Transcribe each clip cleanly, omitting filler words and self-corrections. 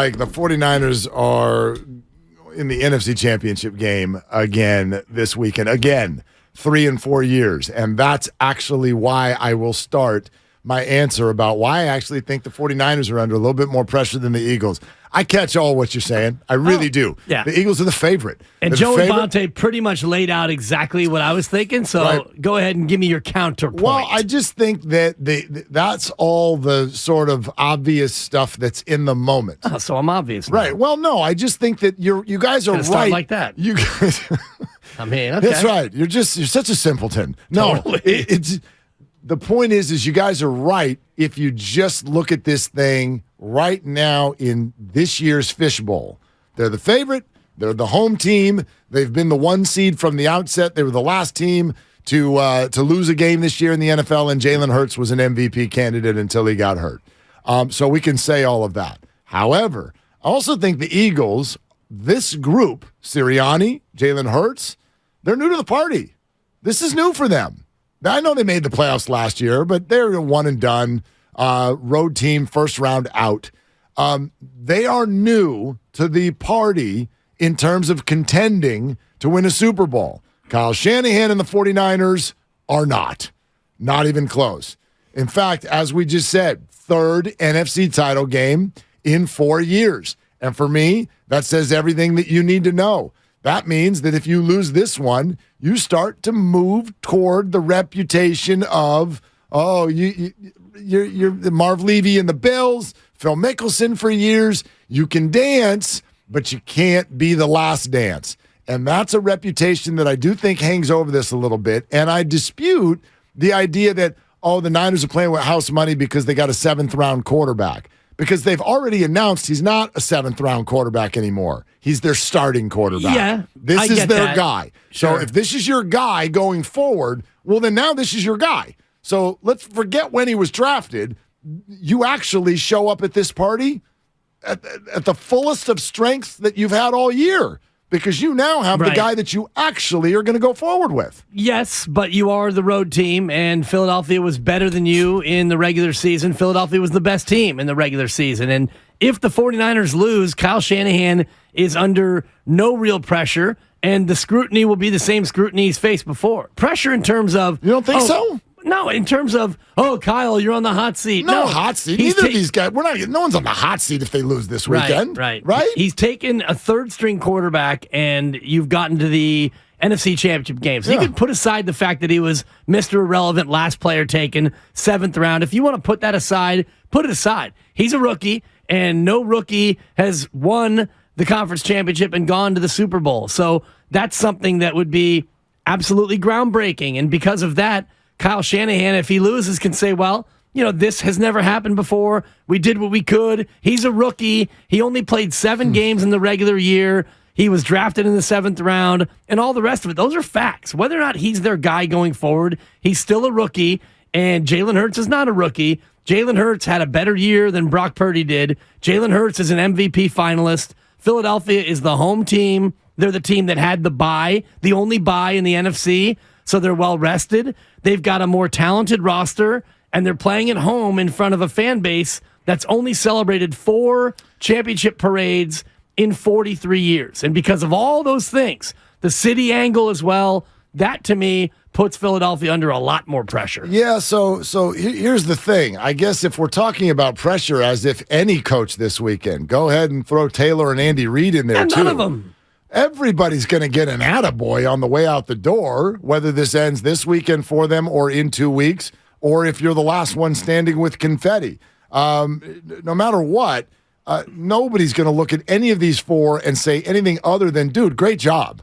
Like the 49ers are in the NFC Championship game again this weekend. Again, 3 and 4 years. And that's actually why I will start my answer about why I actually think the 49ers are under a little bit more pressure than the Eagles. I catch all what you're saying. I really do. Yeah. The Eagles are the favorite. And Joe and Bonte pretty much laid out exactly what I was thinking, so Go ahead and give me your counterpoint. Well, I just think that that's all the sort of obvious stuff that's in the moment. Oh, so I'm obvious now. Right. Well, no, I just think that you guys are Start like that. You guys I mean, okay. That's right. You're such a simpleton. No, totally. it's the point is you guys are right if you just look at this thing right now in this year's fishbowl. They're the favorite. They're the home team. They've been the 1 seed from the outset. They were the last team to lose a game this year in the NFL, and Jalen Hurts was an MVP candidate until he got hurt. So we can say all of that. However, I also think the Eagles, this group, Sirianni, Jalen Hurts, they're new to the party. This is new for them. Now, I know they made the playoffs last year, but they're a one and done road team, first round out. They are new to the party in terms of contending to win a Super Bowl. Kyle Shanahan and the 49ers are not even close. In fact, as we just said, 3rd NFC title game in 4 years. And for me, that says everything that you need to know. That means that if you lose this one, you start to move toward the reputation of, you're Marv Levy and the Bills, Phil Mickelson for years. You can dance, but you can't be the last dance. And that's a reputation that I do think hangs over this a little bit. And I dispute the idea that, the Niners are playing with house money because they got a 7th-round quarterback. Because they've already announced he's not a 7th-round quarterback anymore. He's their starting quarterback. Yeah, this is their guy. Sure. So if this is your guy going forward, well, then now this is your guy. So let's forget when he was drafted. You actually show up at this party at the fullest of strengths that you've had all year. Because you now have the guy that you actually are going to go forward with. Yes, but you are the road team, and Philadelphia was better than you in the regular season. Philadelphia was the best team in the regular season. And if the 49ers lose, Kyle Shanahan is under no real pressure, and the scrutiny will be the same scrutiny he's faced before. Pressure in terms of... You don't think so? No, in terms of, Kyle, you're on the hot seat. No hot seat. Neither of these guys. No one's on the hot seat if they lose this weekend. Right. Right? He's taken a 3rd-string quarterback, and you've gotten to the NFC Championship game. So you can put aside the fact that he was Mr. Irrelevant, last player taken, 7th round. If you want to put that aside, put it aside. He's a rookie, and no rookie has won the conference championship and gone to the Super Bowl. So that's something that would be absolutely groundbreaking. And because of that, Kyle Shanahan, if he loses, can say, well, this has never happened before. We did what we could. He's a rookie. He only played 7 games in the regular year. He was drafted in the 7th round and all the rest of it. Those are facts. Whether or not he's their guy going forward, he's still a rookie, and Jalen Hurts is not a rookie. Jalen Hurts had a better year than Brock Purdy did. Jalen Hurts is an MVP finalist. Philadelphia is the home team. They're the team that had the bye, the only bye in the NFC, so they're well rested. They've got a more talented roster, and they're playing at home in front of a fan base that's only celebrated 4 championship parades in 43 years. And because of all those things, the city angle as well, that to me puts Philadelphia under a lot more pressure. Yeah, so here's the thing. I guess if we're talking about pressure as if any coach this weekend, go ahead and throw Taylor and Andy Reid in there, and too. None of them. Everybody's going to get an attaboy on the way out the door, whether this ends this weekend for them or in 2 weeks, or if you're the last one standing with confetti. No matter what, nobody's going to look at any of these 4 and say anything other than, dude, great job.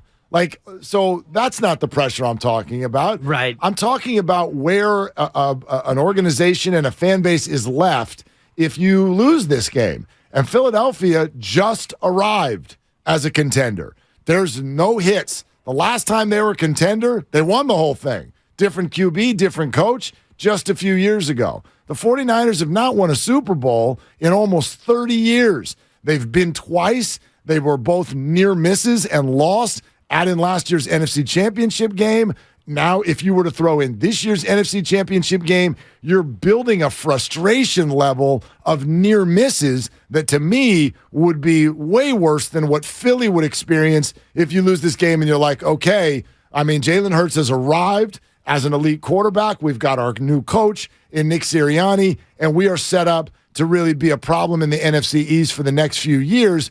So that's not the pressure I'm talking about. Right. I'm talking about where an organization and a fan base is left if you lose this game. And Philadelphia just arrived as a contender. There's no hits. The last time they were a contender, they won the whole thing. Different QB, different coach, just a few years ago. The 49ers have not won a Super Bowl in almost 30 years. They've been twice. They were both near misses and lost. Add in last year's NFC Championship game. now if you were to throw in this year's NFC Championship game, you're building a frustration level of near misses that to me would be way worse than what Philly would experience if you lose this game and you're like, okay, I mean, Jalen Hurts has arrived as an elite quarterback. We've got our new coach in Nick Sirianni, and we are set up to really be a problem in the NFC East for the next few years.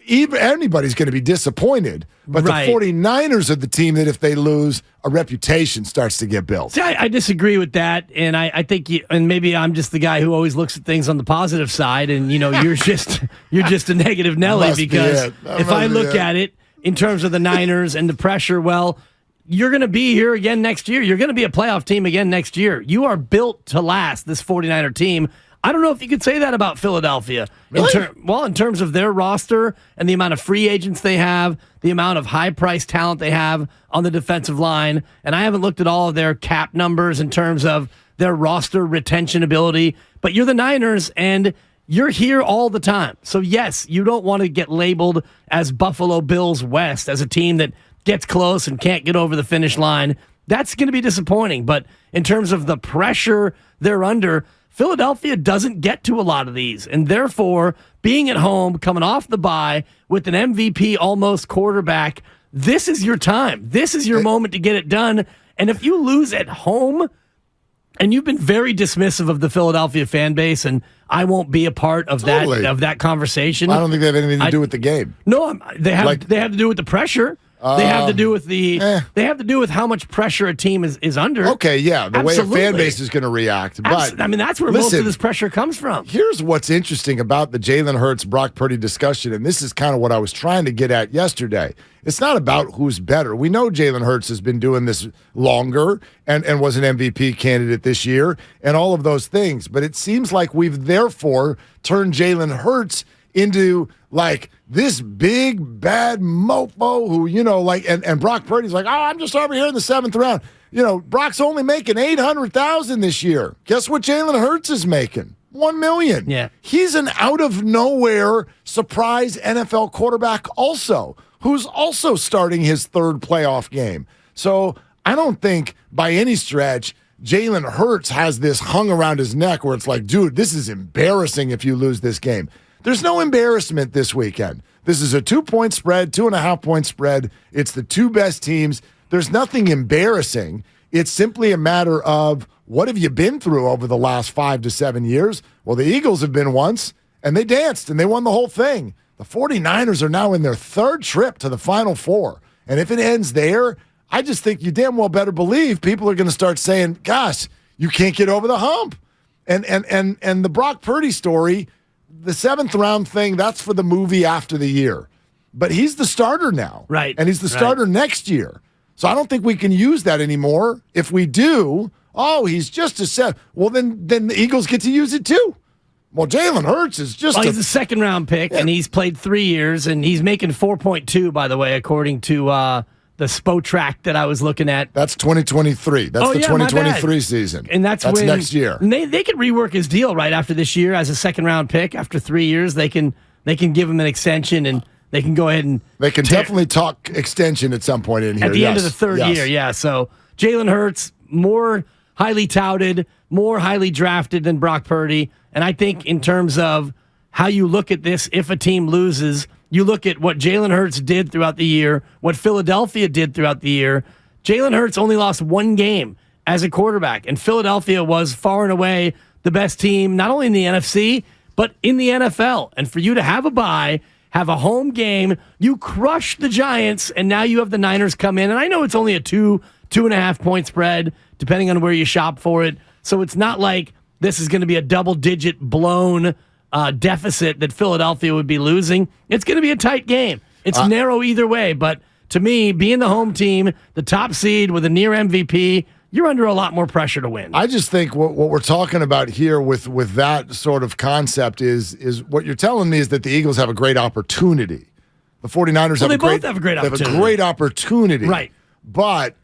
Anybody's going to be disappointed, but right. The 49ers are the team that if they lose, a reputation starts to get built. See, I disagree with that, and I think and maybe I'm just the guy who always looks at things on the positive side, and you're just a negative Nelly because if I look at it in terms of the Niners and the pressure, well, you're going to be here again next year. You're going to be a playoff team again next year. You are built to last, this 49er team. I don't know if you could say that about Philadelphia. Really? In terms of their roster and the amount of free agents they have, the amount of high-priced talent they have on the defensive line, and I haven't looked at all of their cap numbers in terms of their roster retention ability, but you're the Niners, and you're here all the time. So, yes, you don't want to get labeled as Buffalo Bills West, as a team that gets close and can't get over the finish line. That's going to be disappointing, but in terms of the pressure they're under, Philadelphia doesn't get to a lot of these, and therefore, being at home, coming off the bye with an MVP almost quarterback, this is your time. This is your moment to get it done. And if you lose at home, and you've been very dismissive of the Philadelphia fan base, and I won't be a part of that conversation. I don't think they have anything to do with the game. No, they have to do with the pressure. They have to do with They have to do with how much pressure a team is under. Okay, yeah, the way a fan base is going to react. But I mean, that's where most of this pressure comes from. Here's what's interesting about the Jalen Hurts, Brock Purdy discussion, and this is kind of what I was trying to get at yesterday. It's not about who's better. We know Jalen Hurts has been doing this longer and was an MVP candidate this year and all of those things. But it seems like we've therefore turned Jalen Hurts into like this big bad mofo who, and Brock Purdy's like, I'm just over here in the 7th round. Brock's only making $800,000 this year. Guess what Jalen Hurts is making? $1 million. Yeah. He's an out of nowhere surprise NFL quarterback also, who's also starting his 3rd playoff game. So I don't think by any stretch Jalen Hurts has this hung around his neck where it's like, dude, this is embarrassing if you lose this game. There's no embarrassment this weekend. This is a 2-point spread, 2.5-point spread. It's the 2 best teams. There's nothing embarrassing. It's simply a matter of what have you been through over the last 5 to 7 years? Well, the Eagles have been once, and they danced, and they won the whole thing. The 49ers are now in their 3rd trip to the Final Four. And if it ends there, I just think you damn well better believe people are going to start saying, gosh, you can't get over the hump. And the Brock Purdy story, the 7th round thing, that's for the movie after the year. But he's the starter now. Right. And he's the starter next year. So I don't think we can use that anymore. If we do, he's just a set. Well, then the Eagles get to use it too. Well, Jalen Hurts is just he's a 2nd round pick, and he's played 3 years, and he's making 4.2, by the way, according to the SPO track that I was looking at. That's 2023. That's the 2023 season. And that's when, next year. And they can rework his deal right after this year as a 2nd round pick. After 3 years, they can give him an extension, and they can go ahead and they can definitely talk extension at some point in here. At the end of the 3rd year, yeah. So Jalen Hurts, more highly touted, more highly drafted than Brock Purdy. And I think in terms of how you look at this, if a team loses, you look at what Jalen Hurts did throughout the year, what Philadelphia did throughout the year. Jalen Hurts only lost 1 game as a quarterback, and Philadelphia was far and away the best team, not only in the NFC, but in the NFL. And for you to have a bye, have a home game, you crushed the Giants, and now you have the Niners come in. And I know it's only a 2.5-point spread, depending on where you shop for it. So it's not like this is going to be a double-digit blown deficit that Philadelphia would be losing. It's going to be a tight game. It's narrow either way, but to me, being the home team, the top seed with a near MVP, you're under a lot more pressure to win. I just think what we're talking about here with that sort of concept is what you're telling me is that the Eagles have a great opportunity. The 49ers have a great opportunity. Right. But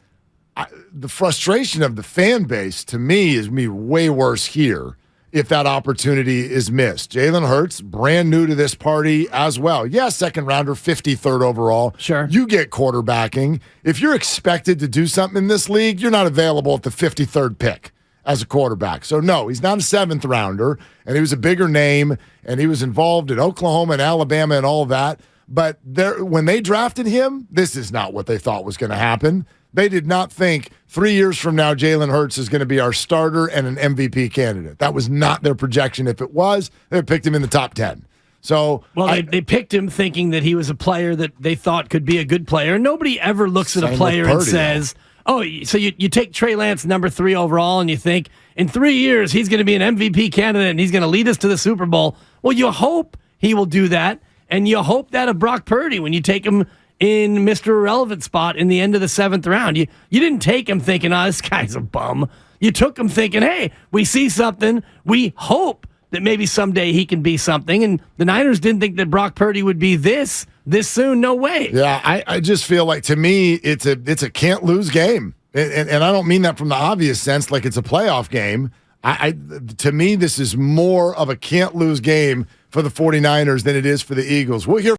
the frustration of the fan base, to me, is way worse here. if that opportunity is missed. Jalen Hurts, brand new to this party as well. Yeah, second rounder, 53rd overall. Sure. You get quarterbacking. If you're expected to do something in this league, you're not available at the 53rd pick as a quarterback. So, no, he's not a seventh rounder, and he was a bigger name, and he was involved in Oklahoma and Alabama and all that. But when they drafted him, this is not what they thought was going to happen. They did not think 3 years from now Jalen Hurts is going to be our starter and an MVP candidate. That was not their projection. If it was, they picked him in the top 10. So, they picked him thinking that he was a player that they thought could be a good player. Nobody ever looks at a player and says, oh, so you take Trey Lance number 3 overall and you think in 3 years he's going to be an MVP candidate and he's going to lead us to the Super Bowl. Well, you hope he will do that, and you hope that of Brock Purdy when you take him in Mr. Irrelevant spot in the end of the 7th round. You didn't take him thinking, oh, this guy's a bum. You took him thinking, hey, we see something. We hope that maybe someday he can be something. And the Niners didn't think that Brock Purdy would be this soon. No way. Yeah, I just feel like, to me, it's a can't-lose game. And I don't mean that from the obvious sense, like it's a playoff game. To me, this is more of a can't-lose game for the 49ers than it is for the Eagles. We'll hear